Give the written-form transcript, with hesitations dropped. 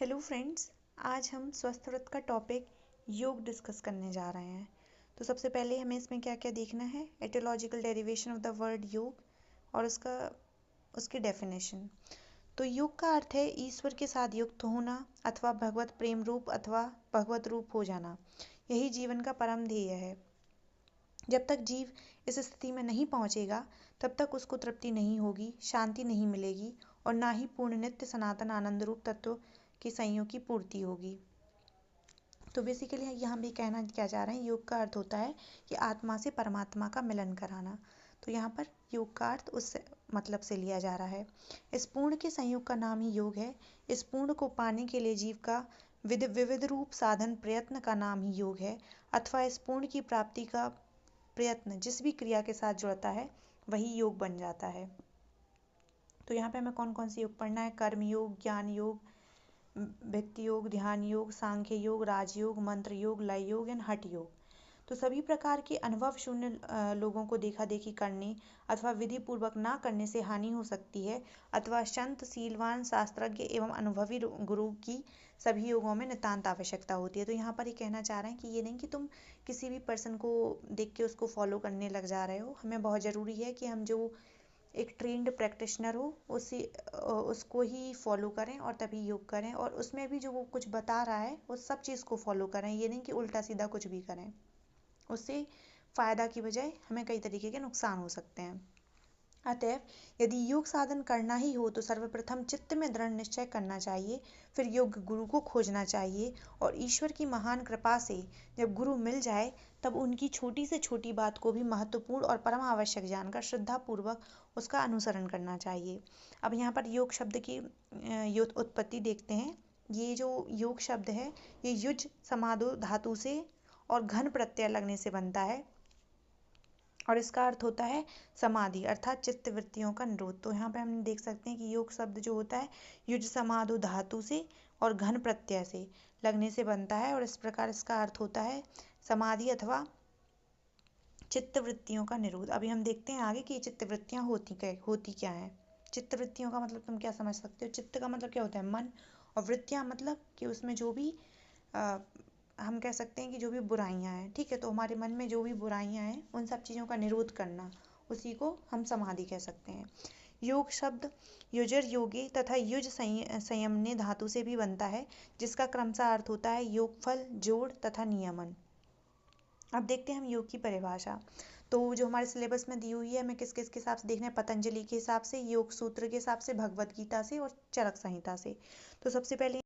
Hello friends. आज हम स्वस्थ व्रत का टॉपिक योग डिस्कस करने जा रहे हैं। तो सबसे पहले हमें इसमें क्या क्या देखना है, aetiological derivation of the word योग और उसकी डेफिनेशन। तो योग का अर्थ है ईश्वर के साथ युक्त होना अथवा भगवत प्रेम रूप अथवा भगवत रूप हो जाना। यही जीवन का परम ध्येय है। जब तक जीव इस स्थिति में नहीं पहुंचेगा तब तक उसको तृप्ति नहीं होगी, शांति नहीं मिलेगी और ना ही पूर्ण नित्य सनातन आनंद रूप तत्व के संयोग की पूर्ति होगी। तो बेसिकली यहाँ भी कहना क्या चाह रहे हैं, योग का अर्थ होता है कि आत्मा से परमात्मा का मिलन कराना। तो यहाँ पर योग का अर्थ उस मतलब से लिया जा रहा है। इस पूर्ण के संयोग का नाम ही योग है। इस पूर्ण को पाने के लिए जीव का विविध रूप साधन प्रयत्न का नाम ही योग है, अथवा इस पूर्ण की प्राप्ति का प्रयत्न जिस भी क्रिया के साथ जुड़ता है वही योग बन जाता है। तो यहाँ पे हमें कौन कौन से योग पढ़ना है, कर्म योग, ज्ञान योग, भक्ति योग, ध्यान योग, सांख्य योग, राजयोग, मंत्र योग, लय योग एंड हठ योग। तो सभी प्रकार के अनुभव शून्य लोगों को देखा देखी करने अथवा विधि पूर्वक ना करने से हानि हो सकती है, अथवा संत, सीलवान, शास्त्रज्ञ एवं अनुभवी गुरु की सभी योगों में नितांत आवश्यकता होती है। तो यहाँ पर ये कहना चाह रहे हैं कि ये नहीं कि तुम किसी भी पर्सन को देख के उसको फॉलो करने लग जा रहे हो। हमें बहुत ज़रूरी है कि हम जो एक ट्रेंड प्रैक्टिशनर हो उसको ही फॉलो करें और तभी योग करें, और उसमें भी जो वो कुछ बता रहा है उस सब चीज़ को फॉलो करें। ये नहीं कि उल्टा सीधा कुछ भी करें, उससे फायदा की बजाय हमें कई तरीके के नुकसान हो सकते हैं। अतएव यदि योग साधन करना ही हो तो सर्वप्रथम चित्त में दृढ़ निश्चय करना चाहिए, फिर योग गुरु को खोजना चाहिए और ईश्वर की महान कृपा से जब गुरु मिल जाए तब उनकी छोटी से छोटी बात को भी महत्वपूर्ण और परम आवश्यक जानकर श्रद्धापूर्वक उसका अनुसरण करना चाहिए। अब यहाँ पर योग शब्द की उत्पत्ति देखते हैं। ये जो योग शब्द है ये युज समादो धातु से और घन प्रत्यय लगने से बनता है और इसका अर्थ होता है समाधि अर्थात चित्त वृत्तियों का निरोध। तो यहाँ पे हम देख सकते हैं कि योग शब्द जो होता है युज समाधु धातु से और घन प्रत्यय से लगने से बनता है और इस प्रकार इसका अर्थ होता है समाधि अथवा चित्त वृत्तियों का निरोध। अभी हम देखते हैं आगे कि चित्त वृत्तियाँ होती क्या हैं। चित्त वृत्तियों का मतलब तुम क्या समझ सकते हो? चित्त का मतलब क्या होता है? मन, और वृत्तियाँ मतलब कि उसमें जो भी हम कह सकते हैं कि जो भी बुराइयां हैं, ठीक है, तो हमारे मन में जो भी बुराइयां हैं उन सब चीज़ों का निरोध करना, उसी को हम समाधि कह सकते हैं। योग शब्द युजर योगे तथा युज संयमने धातु से भी बनता है, जिसका क्रमशः अर्थ होता है योगफल, जोड़ तथा नियमन। अब देखते हैं हम योग की परिभाषा। तो जो हमारे सिलेबस में दी हुई है हमें किस किस के हिसाब से देखना है, पतंजलि के हिसाब से, योग सूत्र के हिसाब से, भगवत गीता से और चरक संहिता से। तो सबसे पहले